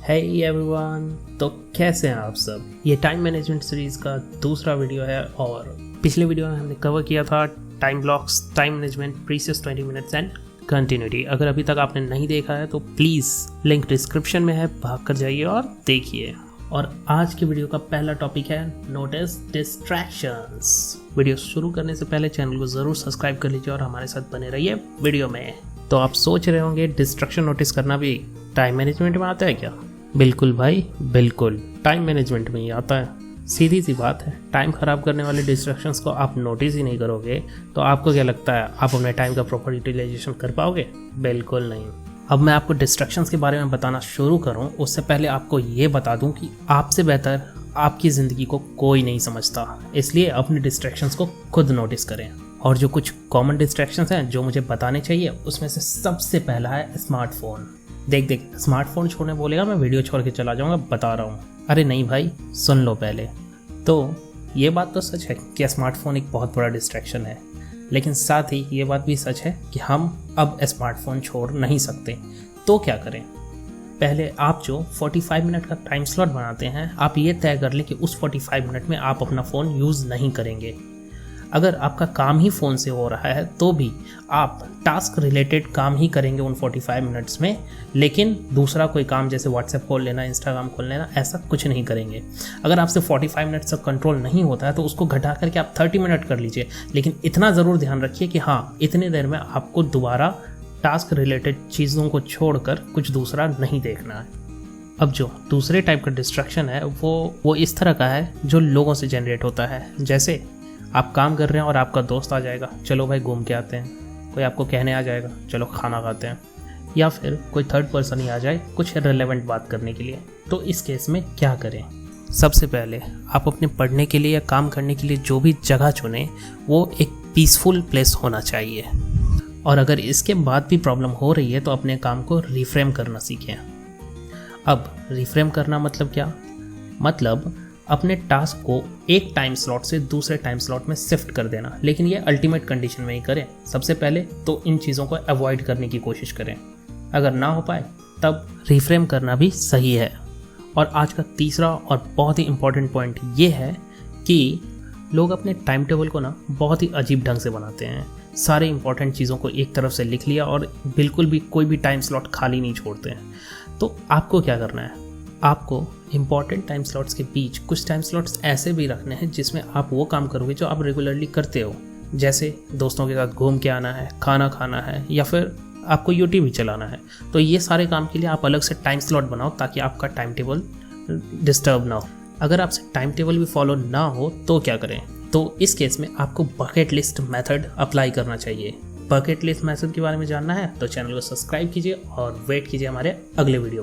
Hey everyone, तो कैसे हैं आप सब। ये टाइम मैनेजमेंट सीरीज़ का दूसरा वीडियो है और पिछले वीडियो में हमने कवर किया था time blocks, time management, precious 20 minutes and continuity. अगर अभी तक आपने नहीं देखा है तो प्लीज़ लिंक डिस्क्रिप्शन में है, भाग कर जाइए और देखिए। और आज की वीडियो का पहला टॉपिक है नोटिस डिस्ट्रैक्शंस। वीडियो शुरू करने से पहले चैनल को ज़रूर सब्सक्राइब कर लीजिए और हमारे साथ बने रहिए वीडियो में। तो आप सोच रहे होंगे डिस्ट्रैक्शन नोटिस करना भी टाइम मैनेजमेंट में आता है क्या? बिल्कुल भाई, बिल्कुल टाइम मैनेजमेंट में ही आता है। सीधी सी बात है, टाइम ख़राब करने वाले डिस्ट्रैक्शंस को आप नोटिस ही नहीं करोगे तो आपको क्या लगता है आप अपने टाइम का प्रॉपर यूटिलाइजेशन कर पाओगे? बिल्कुल नहीं। अब मैं आपको डिस्ट्रैक्शंस के बारे में बताना शुरू करूं उससे पहले आपको ये बता दूं कि आपसे बेहतर आपकी ज़िंदगी को कोई नहीं समझता, इसलिए अपने डिस्ट्रैक्शंस को खुद नोटिस करें। और जो कुछ कॉमन डिस्ट्रैक्शंस हैं जो मुझे बताने चाहिए उसमें से सबसे पहला है स्मार्टफोन। देख स्मार्टफोन छोड़ने बोलेगा मैं वीडियो छोड़ के चला जाऊंगा, बता रहा हूँ। अरे नहीं भाई, सुन लो पहले। तो ये बात तो सच है कि स्मार्टफोन एक बहुत बड़ा डिस्ट्रैक्शन है, लेकिन साथ ही ये बात भी सच है कि हम अब स्मार्टफोन छोड़ नहीं सकते। तो क्या करें? पहले आप जो 45 मिनट का टाइम स्लॉट बनाते हैं, आप ये तय कर लें कि उस 45 मिनट में आप अपना फ़ोन यूज़ नहीं करेंगे। अगर आपका काम ही फ़ोन से हो रहा है तो भी आप टास्क रिलेटेड काम ही करेंगे उन 45 मिनट्स में, लेकिन दूसरा कोई काम जैसे व्हाट्सएप खोल लेना, इंस्टाग्राम खोल लेना, ऐसा कुछ नहीं करेंगे। अगर आपसे 45 मिनट्स तक कंट्रोल नहीं होता है तो उसको घटा करके आप 30 मिनट कर लीजिए, लेकिन इतना ज़रूर ध्यान रखिए कि हाँ, इतनी देर में आपको दोबारा टास्क रिलेटेड चीज़ों को छोड़कर कुछ दूसरा नहीं देखना है। अब जो दूसरे टाइप का डिस्ट्रैक्शन है वो इस तरह का है जो लोगों से जनरेट होता है। जैसे आप काम कर रहे हैं और आपका दोस्त आ जाएगा, चलो भाई घूम के आते हैं। कोई आपको कहने आ जाएगा, चलो खाना खाते हैं। या फिर कोई थर्ड पर्सन ही आ जाए कुछ रिलेवेंट बात करने के लिए। तो इस केस में क्या करें? सबसे पहले आप अपने पढ़ने के लिए या काम करने के लिए जो भी जगह चुनें वो एक पीसफुल प्लेस होना चाहिए। और अगर इसके बाद भी प्रॉब्लम हो रही है तो अपने काम को रिफ्रेम करना सीखें। अब रिफ्रेम करना मतलब क्या? मतलब अपने टास्क को एक टाइम स्लॉट से दूसरे टाइम स्लॉट में शिफ्ट कर देना, लेकिन ये अल्टीमेट कंडीशन में ही करें। सबसे पहले तो इन चीज़ों को अवॉइड करने की कोशिश करें। अगर ना हो पाए तब रिफ्रेम करना भी सही है। और आज का तीसरा और बहुत ही इम्पॉर्टेंट पॉइंट ये है कि लोग अपने टाइम टेबल को ना बहुत ही अजीब ढंग से बनाते हैं। सारे इंपॉर्टेंट चीज़ों को एक तरफ से लिख लिया और बिल्कुल भी कोई भी टाइम स्लॉट खाली नहीं छोड़ते हैं। तो आपको क्या करना है? आपको इम्पॉर्टेंट टाइम स्लॉट्स के बीच कुछ टाइम स्लॉट्स ऐसे भी रखने हैं जिसमें आप वो काम करोगे जो आप रेगुलरली करते हो। जैसे दोस्तों के साथ घूम के आना है, खाना खाना है, या फिर आपको यूट्यूब भी चलाना है। तो ये सारे काम के लिए आप अलग से टाइम स्लॉट बनाओ ताकि आपका टाइम टेबल डिस्टर्ब ना हो। अगर आपसे टाइम टेबल भी फॉलो ना हो तो क्या करें? तो इस केस में आपको बकेट लिस्ट मेथड अप्लाई करना चाहिए। बकेट लिस्ट मेथड के बारे में जानना है तो चैनल को सब्सक्राइब कीजिए और वेट कीजिए हमारे अगले वीडियो।